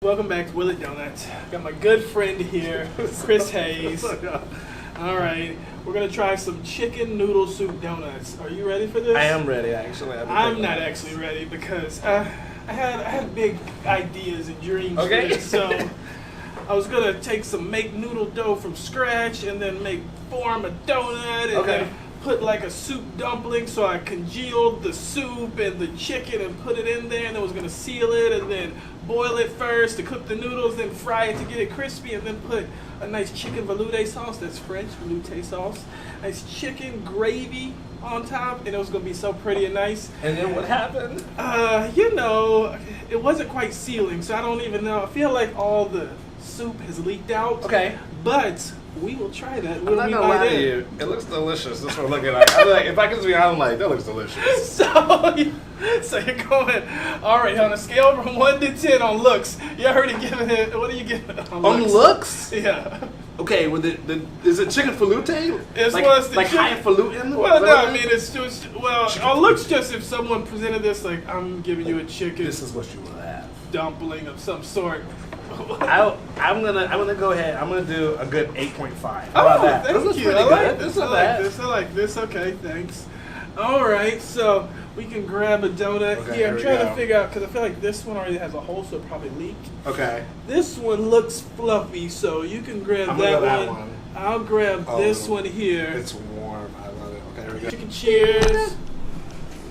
Welcome back to Willie Doughnuts. Got my good friend here, Chris Hayes. All right, we're gonna try some chicken noodle soup donuts. Are you ready for this? I am ready, actually. I'm not actually ready because I had big ideas and dreams for this. So I was gonna make noodle dough from scratch and then form a donut and then put like a soup dumpling. So I congealed the soup and the chicken and put it in there, and then was gonna seal it and then boil it first to cook the noodles, then fry it to get it crispy, and then put a nice chicken velouté sauce, that's French, velouté sauce, nice chicken gravy on top, and it was going to be so pretty and nice. And then what happened? It wasn't quite sealing, so I don't even know. I feel like all the soup has leaked out. Okay. But we will try that. I'm not gonna lie to you. It looks delicious. That's what I'm looking at. I'm like, if I can be honest, I'm like, that looks delicious. So you're going, all right, on a scale from 1 to 10 on looks, you already giving it, what are you giving it on looks? On looks? Yeah. Okay, well, is it chicken velouté? It's like highfalutin? Well, no, I mean, it's just, on looks, just if someone presented this, like, I'm giving you a chicken. This is what you will have. Dumpling of some sort. I'm gonna go ahead. I'm gonna do a good 8.5. How about that? Thank this is you. pretty good. This is I like this. Okay, thanks. All right, so we can grab a donut here. I'm trying to figure out, because I feel like this one already has a hole, so it probably leaked. Okay. This one looks fluffy, so you can grab that one. I'll grab this one here. It's warm. I love it. Okay, here we go. Chicken cheers.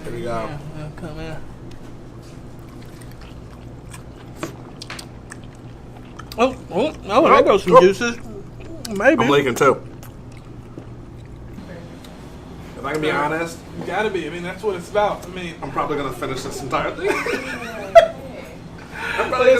Here we go. Yeah, come here. Oh, there goes some juices. Maybe. I'm leaking too. If I can be honest, you gotta be. I mean, that's what it's about. I mean, I'm probably gonna finish this entire thing. I'm probably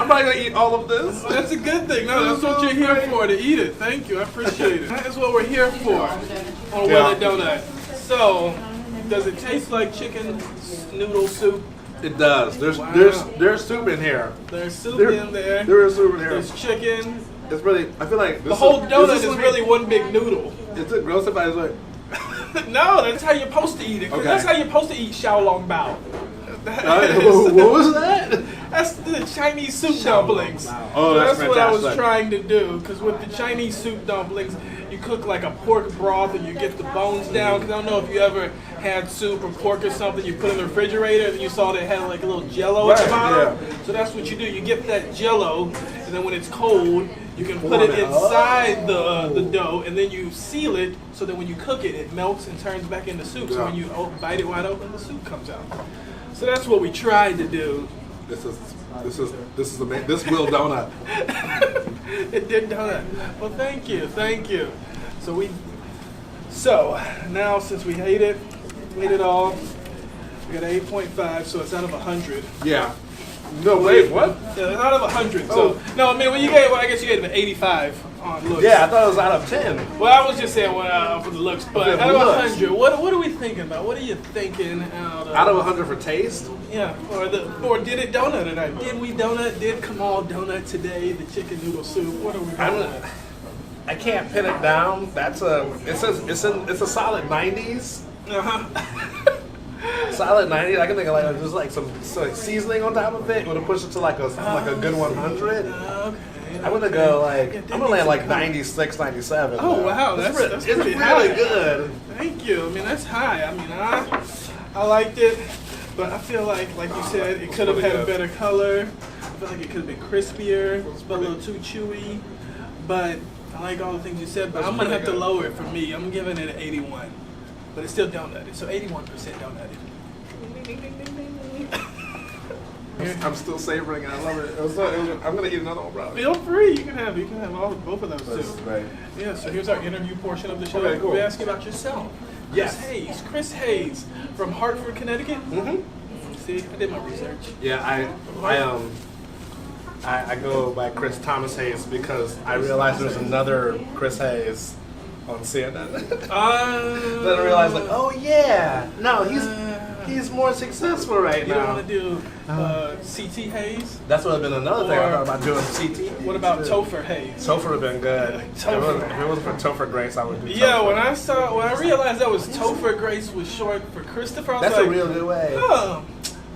gonna eat all of this. Well, that's a good thing. No, that's what you're here for, to eat it. Thank you. I appreciate it. That's what we're here for on Willie Donut. So, does it taste like chicken noodle soup? It does. There's soup in here. There's soup in there. There is soup in here. There's chicken. It's really. I feel like the whole donut is really one big noodle. Is it gross if I was like? No, that's how you're supposed to eat it. Okay. That's how you're supposed to eat xiao long bao. What was that? That's the Chinese soup dumplings. Oh, that's what I was trying to do. Because with the Chinese soup dumplings, you cook like a pork broth and you get the bones down. Because I don't know if you ever had soup or pork or something you put in the refrigerator and you saw that it had like a little jello at the bottom. Yeah. So that's what you do. You get that jello, and then when it's cold, you can put it inside the dough, and then you seal it so that when you cook it, it melts and turns back into soup. So when you bite it wide open, the soup comes out. So that's what we tried to do. This will donut. It did donut. Well, thank you. So now since we ate it all, we got an 8.5, so it's out of 100. Yeah. No, wait, what? Yeah, it's out of 100. So no, I mean, when you gave, I guess you gave it an 85 on looks. Yeah, I thought it was out of 10. Well, I was just saying for the looks, but out of 100, what are we thinking about? What are you thinking out of 100 for taste? Yeah, or did it donut tonight? Did we donut? Did Kamal donut today? The chicken noodle soup. What are we doing? I can't pin it down. It's a solid 90s. Solid 90s. I can think of like there's like some seasoning on top of it. Would have pushed it to like a good 100. Okay. I'm gonna go I'm gonna land like 96, 97. Oh wow, that's pretty really high. Good. Thank you. I mean, that's high. I mean, I liked it, but I feel like you said, it could have had a better color. I feel like it could have been crispier. It's a little too chewy, but I like all the things you said. But I'm gonna have to lower it for me. I'm giving it an 81, but it's still donutted, so 81% donutted. I'm still savoring it. I love it. I'm gonna eat another one, bro. Feel free. You can have both of those too. Right. Yeah. So here's our interview portion of the show. Okay, cool. We ask you about yourself. Yes. Chris Hayes from Hartford, Connecticut. Mm-hmm. See, I did my research. Yeah, I go by christhomashayes because I realized there's another Chris Hayes on CNN. Then I realized no, he's more successful right now. You don't want to do CT Hayes? That's would have been another thing I thought about doing CT. What about Topher Hayes? Topher would have been good. If it wasn't for Topher Grace, I would do Topher. Yeah, when I realized that was Topher Grace was short for Christopher, I was That's a real good way. Oh,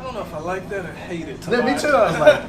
I don't know if I like that or hate it. Yeah, me too. I was like,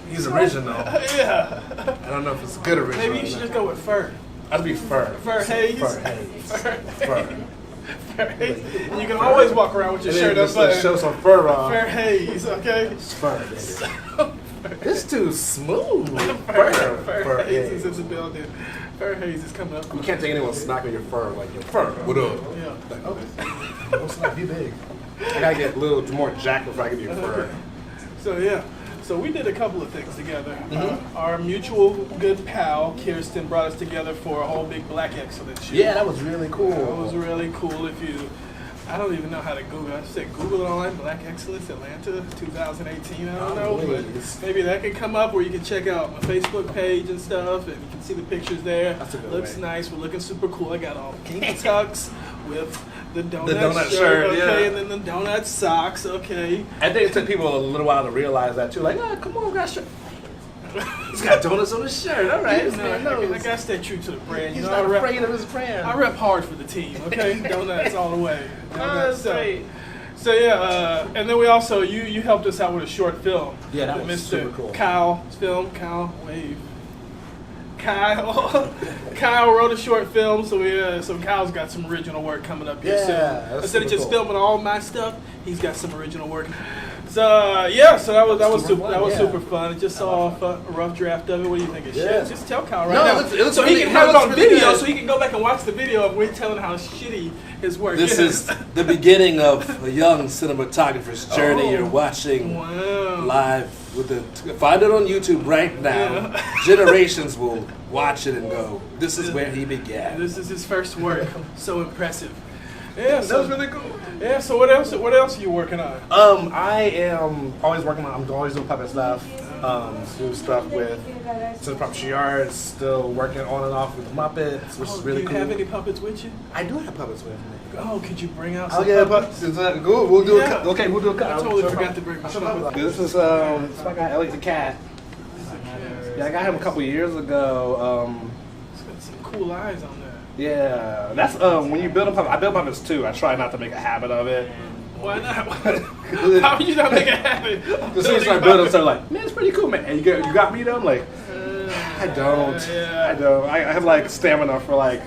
He's original. Yeah. I don't know if it's good original. Maybe you should just go with fur. I'd be fur. Fur haze. Fur haze. Fur haze. You can always walk around with your shirt up. Let's show some fur on. Fur haze, okay? It's fur, baby. It's too smooth. Fur haze is in the building. Fur haze is coming up. You can't take anyone smacking your fur like your fur. What up? Yeah. Like, okay. Don't smack you big. I gotta get a little more jacked before I give you a fur. So yeah. So we did a couple of things together. Our mutual good pal, Kirsten, brought us together for a whole big Black Excellence show. Yeah, that was really cool. That was really cool. I don't even know how to Google. I said Google it online, Black Excellence Atlanta 2018. I don't know, but maybe that could come up where you can check out my Facebook page and stuff, and you can see the pictures there. That's a good Looks way. nice. We're looking super cool. I got all pink tux with the donut, donut shirt, okay, yeah. and then the donut socks, okay. I think it took people a little while to realize that too. Like, come on, guys. He's got donuts on his shirt. All right, I gotta stay true to the brand. He's you know, not afraid of his brand. I rep hard for the team, okay? Donuts all the way. Donuts. That's great. So yeah, and then we also you helped us out with a short film. Yeah, that was Mr. super cool. Kyle's film. Kyle, wave. Kyle wrote a short film, so Kyle's got some original work coming up here soon. Instead of just filming all my stuff, he's got some original work. So that was super fun. I just saw a rough draft of it. What do you think? Just tell Kyle now, so he can have it on video, so he can go back and watch the video of we telling how shitty his work is. This is the beginning of a young cinematographer's journey. You're watching live with the. Find it on YouTube right now. Yeah. Generations will watch it and go, "This is where he began." This is his first work. So impressive. Yeah, that was really cool. Yeah, so what else are you working on? I am always working on. I'm always doing puppet stuff. Do stuff with Since Puppetry Yards. Still working on and off with the Muppets, which is really cool. Do you have any puppets with you? I do have puppets with me. Oh, could you bring out some Oh yeah, puppets? Is that cool? We'll do a cut. Okay, we'll do a cut. I totally forgot to bring my puppets. This is my guy Elliot the cat. Yeah, I got him a couple years ago. It's got some cool eyes on there. Yeah, that's when you build a puppet. I build puppets too. I try not to make a habit of it. Why not? How would you not make a habit? As soon as I build them, they're like, man, it's pretty cool, man. And you got me though? I'm like, I don't. I don't. I have like stamina for like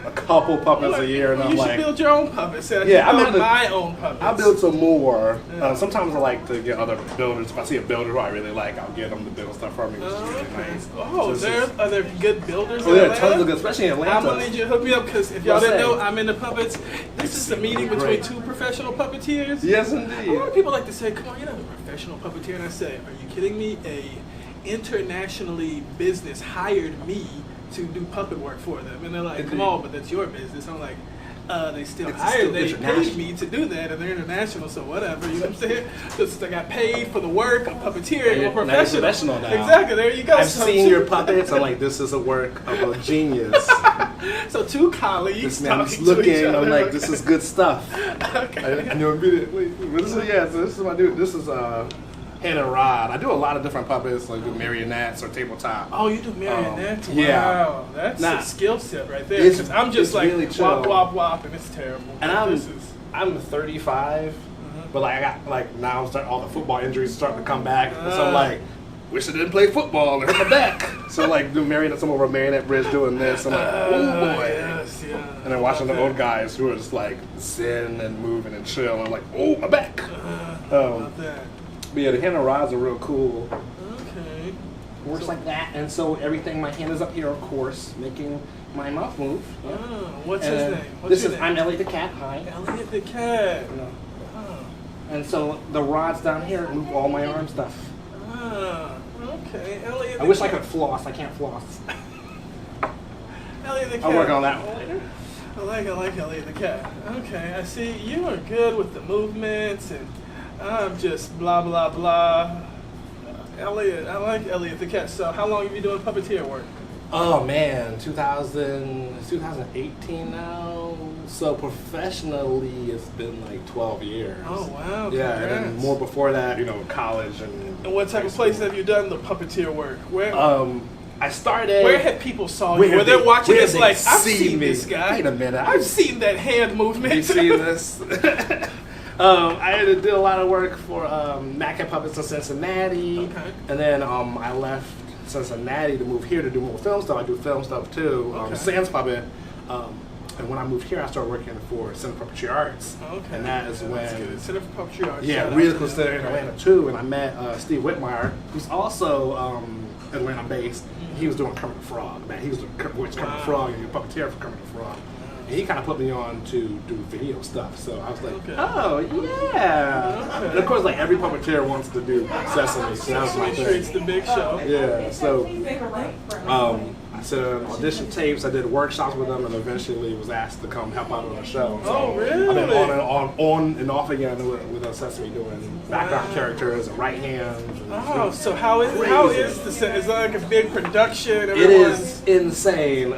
a couple puppets a year, and I'm you like, should build your own puppets. I build my own puppets. I build some more. Sometimes I like to get other builders. If I see a builder who I really like, I'll get them to build stuff for me. Which is really nice. Are there good builders? Oh, yeah, tons of good, especially in Atlanta. I'm gonna need you to hook me up because if y'all didn't know, I'm into puppets. This is a meeting between two professional puppeteers. Yes, indeed. A lot of people like to say, "Come on, you're not a professional puppeteer," and I say, "Are you kidding me? A internationally business hired me to do puppet work for them," and they're like, "Come on, but that's your business." I'm like, they paid me to do that, and they're international, so whatever, you know what I'm saying? Because I got paid for the work of puppeteering, I'm professional now. Exactly, there you go. I've seen your puppets, I'm like, this is a work of a genius. So two colleagues this man's looking, I'm like, this is good stuff. Okay. I knew immediately. This is my dude. This is Hannah Rod. I do a lot of different puppets, like do marionettes or tabletop. Oh, you do marionettes? Yeah. Wow, that's a skill set right there. Because I'm just like really wop wop wop, and it's terrible. And I'm 35, but like I got like now all the football injuries starting to come back, so I'm like, wish I didn't play football and hurt my back. So like do marionettes, I'm over a marionette bridge doing this. I'm like, oh boy. Yes, yeah. And then watching the old guys who are just like zen and moving and chill. And I'm like, oh, my back. But yeah, the Hannah rods are real cool. Okay. Works like that, and so everything. My hand is up here, of course, making my mouth move. Yeah. What's his name? I'm Elliot the cat. Hi. Elliot the cat. And so the rods down here move all my arm stuff. Okay, Elliot. I wish I could floss. I can't floss. Elliot the cat. I'll work on that one later. I like Elliot the cat. Okay, I see you are good with the movements and. I'm just blah, blah, blah. Elliot, I like Elliot the cat. So how long have you doing puppeteer work? Oh man, 2018 now. So professionally, it's been like 12 years. Oh wow! Yeah, and then more before that, college and. And what type of places have you done the puppeteer work? Where? I started. Where had people saw you? Where they're watching this like, I've seen this guy. Wait a minute, I've seen that hand movement. You seen this? I did a lot of work for Mac and Puppets in Cincinnati. Okay. And then I left Cincinnati to move here to do more film stuff. I do film stuff too. Okay. Sans Puppet. And when I moved here, I started working for Center for Puppetry Arts. Okay. And that is That's Center for Puppetry Arts. Yeah, really cool center in Atlanta too. And I met Steve Whitmire, who's also Atlanta based. He was doing Kermit the Frog. Man, he was the voice Kermit the Frog and the puppeteer for Kermit the Frog. And he kind of put me on to do video stuff. So I was like, oh yeah. Okay. And of course, like every puppeteer wants to do Sesame. So that was my thing. It's the big show. Yeah. So I set on audition tapes. I did workshops with them, and eventually was asked to come help out on the show. So Oh, really? I've been on and off again with Sesame doing background characters and right hands. Oh, so how is the set? Is that like a big production? It is insane.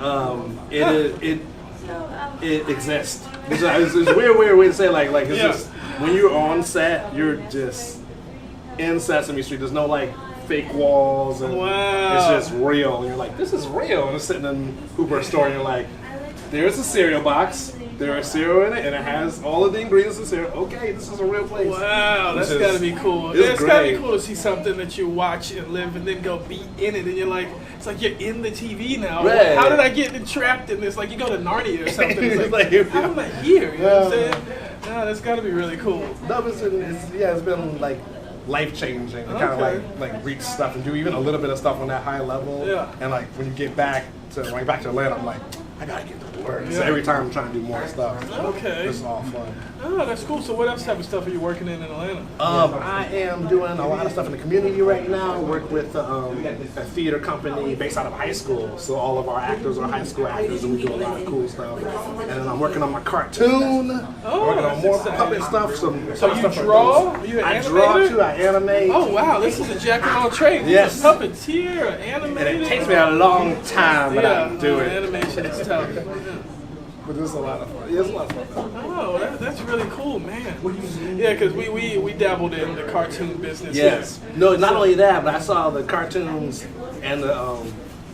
It exists. It's a weird way to say it. Like it's just when you're on set, you're just in Sesame Street. There's no like fake walls, and it's just real. And you're like, this is real. And it's sitting in Hooper's store, and you're like, there's a cereal box. There is cereal in it, and it has all of the ingredients of cereal. Okay, this is a real place. Wow, that's got to be cool. It's got to be cool to see something that you watch and live and then go be in it, and you're like, it's like you're in the TV now. Right. How did I get trapped in this? Like you go to Narnia or something. It's like, how am I here? You know what I'm saying? Yeah, that's got to be really cool. No, it's been like life changing to kind of like reach stuff and do even a little bit of stuff on that high level. Yeah. And like when you get back to Atlanta, I'm like, I gotta get to work. So every time I'm trying to do more stuff. Okay. It's all fun. Oh, that's cool. So what else type of stuff are you working in Atlanta? I am doing a lot of stuff in the community right now. I work with a theater company based out of high school. So all of our actors are high school actors, and we do a lot of cool stuff. And then I'm working on my cartoon. Oh, working on more exciting. puppet stuff. So you draw? Are you an I draw animator? too. I animate. Oh wow, this is a jack of all trades. Yes. You're a puppeteer, an animator. And it takes me a long time, but I do it. Animation is tough. But it's a lot of fun. Yeah, it's a lot of fun. Oh, that's really cool, man. Yeah, because we dabbled in the cartoon business. Yes. No, not only that, but I saw the cartoons and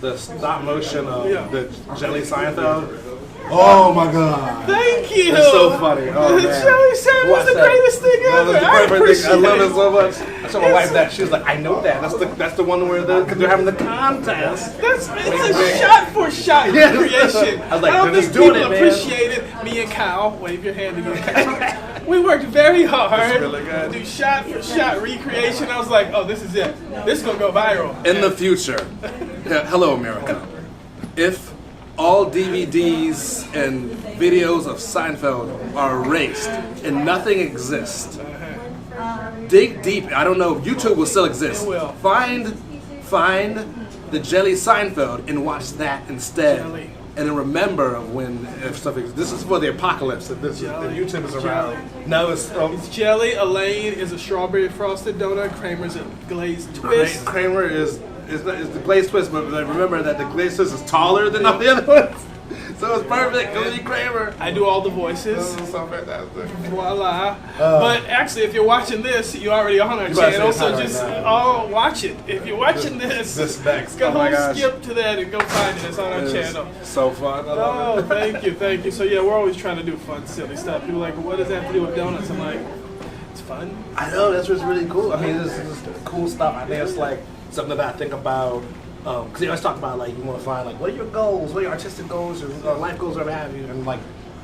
the stop motion of the Jelly Seinfeld. Oh my God! Thank you. It's so funny. Oh man, Jelly Seinfeld was the greatest thing ever. I appreciate it. I love it so much. I told my wife that she was like, I know that. That's the one where because they're having the contest. It's a shot for shot recreation. I was like, I don't they're think just doing people it, man. appreciate it. Me and Kyle, wave your hand again, Kyle. We worked very hard to do shot for shot recreation. I was like, oh, this is it. This is gonna go viral. In the future, hello America. If all DVDs and videos of Seinfeld are erased and nothing exists, dig deep. I don't know if YouTube will still exist. It will. Find the Jelly Seinfeld and watch that instead. Jelly. And then remember if stuff exists. This is for the apocalypse. If YouTube is around. No, It's jelly. Elaine is a strawberry frosted donut. Kramer's a glazed twist. Kramer is the glazed twist, but remember that the glazed twist is taller than all the other ones. So it's perfect. Go to Kramer. I do all the voices. This is so fantastic. Voila. But actually, if you're watching this, you're already on our channel, so just watch it. If you're watching this next. go Oh my gosh. skip to that and go find it. It's on our channel. So fun. I love it. Thank you. So yeah, we're always trying to do fun, silly stuff. People are like, what does that have to do with donuts? I'm like, it's fun. I know, that's what's really cool. I mean, this is cool stuff. I think it's like something that I think about. Because they always talk about like you want to find like what are your goals, what are your artistic goals or life goals or what have you, and like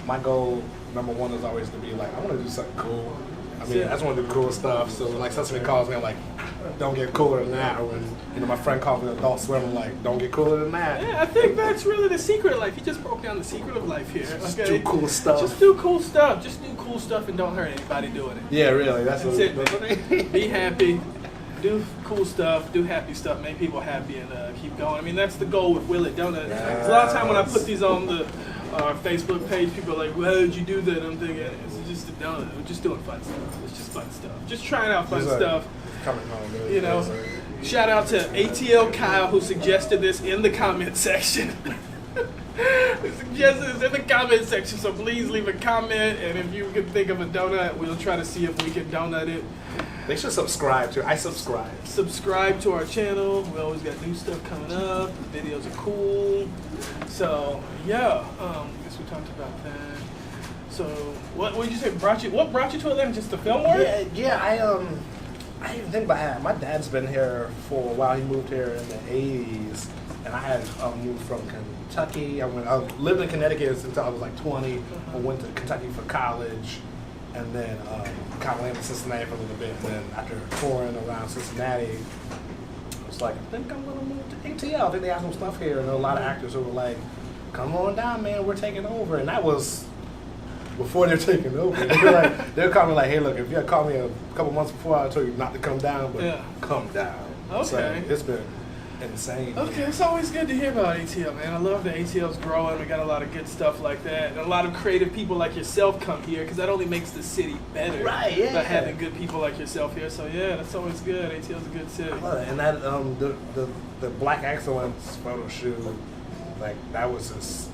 my goal number one is always to be like I want to do something cool. I mean I just want to do cool stuff. So when like Sesame calls me, I'm like don't get cooler than that. Or when my friend calls me Adult Swim, I'm like don't get cooler than that. Yeah, I think that's really the secret of life. You just broke down the secret of life here. Just do cool stuff. Just do cool stuff. Just do cool stuff and don't hurt anybody doing it. Yeah, really. That's it. Be happy. Do cool stuff, do happy stuff, make people happy, and keep going. I mean, that's the goal with Will It Donut. Yes. A lot of time when I put these on the Facebook page, people are like, well, how did you do that? I'm thinking, it's just a donut. We're just doing fun stuff. It's just fun stuff. Just trying out fun stuff. Coming home, really. You know, shout out to ATL Kyle who suggested this in the comment section. He suggested this in the comment section, so please leave a comment, and if you can think of a donut, we'll try to see if we can donut it. They should subscribe to. I subscribe. Subscribe to our channel. We always got new stuff coming up. The videos are cool. So yeah, I guess we talked about that. So what would you say what brought you to Atlanta? Just the film work? I didn't even think about it. My dad's been here for a while. He moved here in the 80s, and I had moved from Kentucky. I lived in Connecticut until I was like 20. I went to Kentucky for college, and then kind of landed in Cincinnati for a little bit. And then after touring around Cincinnati, I was like, I think I'm gonna move to ATL. I think they have some stuff here, and there were a lot of actors who were like, "Come on down, man, we're taking over." And that was before they're taking over. They're call me like, "Hey, look, if you had called me a couple months before, I told you not to come down, but come down." Okay. So it's been insane. Okay, it's always good to hear about ATL, man. I love that ATL's growing. We got a lot of good stuff like that. And a lot of creative people like yourself come here because that only makes the city better. Right, yeah. By having good people like yourself here. So, yeah, that's always good. ATL's a good city. I love it. And that, the Black Excellence photo shoot, like, that was just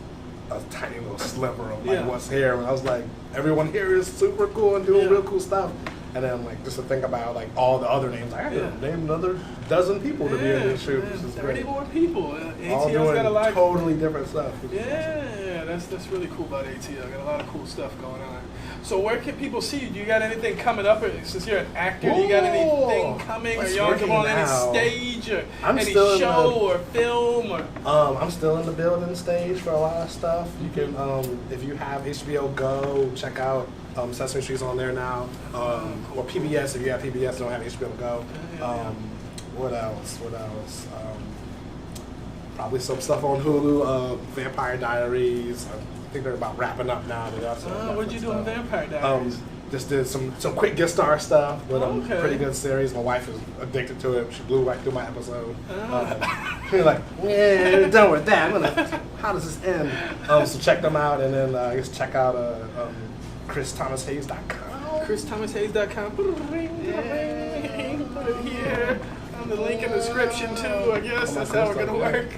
a tiny little sliver of like what's here. And I was like, everyone here is super cool and doing real cool stuff. And then like just to think about like all the other names, I had to name another dozen people to be in this shoot. Which is 30 great. more people. All ATL's doing got a lot totally different stuff. Yeah, that's really cool about ATL. Got a lot of cool stuff going on. So where can people see you? Do you got anything coming up? Or since you're an actor, do you got anything coming? Or you on any stage or any show or film? Or I'm still in the building stage for a lot of stuff. You can, if you have HBO Go, check out Sesame Street's on there now. Or PBS, if you have PBS and don't have HBO Go. What else? Probably some stuff on Hulu. Vampire Diaries. I think they're about wrapping up now. What'd you do on Vampire Diaries? Just did some quick guest star stuff with a pretty good series. My wife is addicted to it. She blew right through my episode. She's like, yeah, done with that. How does this end? So check them out, and then I guess check out christhomashayes.com. christhomashayes.com. Put it here on the link in the description too. I guess that's how we're gonna work.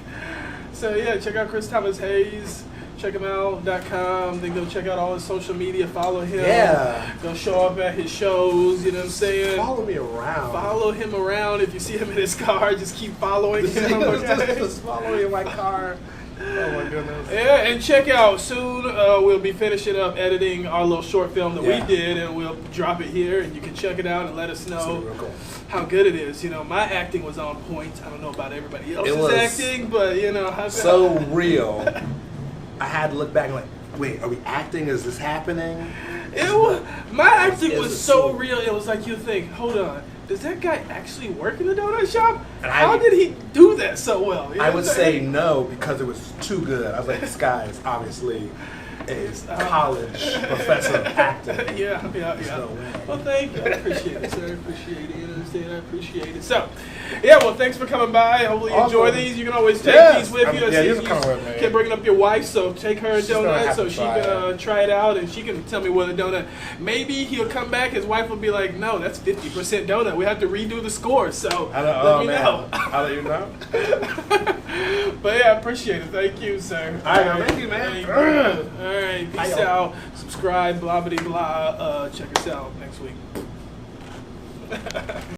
So yeah, check out Chris Thomas Hayes. Check him out.com. Then go check out all his social media. Follow him. Yeah. Go show up at his shows. You know what I'm saying? Follow me around. Follow him around. If you see him in his car, just keep following him. Just follow me in my car. Oh my goodness. Yeah, and check out soon. We'll be finishing up editing our little short film that we did, and we'll drop it here, and you can check it out and let us know how good it is. You know, my acting was on point. I don't know about everybody else's acting, but you know, so real. I had to look back and like, wait, are we acting? Is this happening? My acting was so real. It was like you think, hold on, does that guy actually work in the donut shop? And how did he do that so well? You know I would say no because it was too good. I was like, this guy is obviously a college professor of acting. Yeah. Well, thank you. I appreciate it, sir. I appreciate it. You understand? I appreciate it. So, yeah, well, thanks for coming by. Hopefully you enjoy these. You can always take these with you. You can bring up your wife, so take her a donut so she can try it out, and she can tell me whether donut. Maybe he'll come back, his wife will be like, no, that's 50% donut. We have to redo the score, so let me know. I'll let you know. But yeah, I appreciate it. Thank you, sir. All right, thank you, man. All right, peace out. Subscribe, blah, blah, blah. Check us out next week.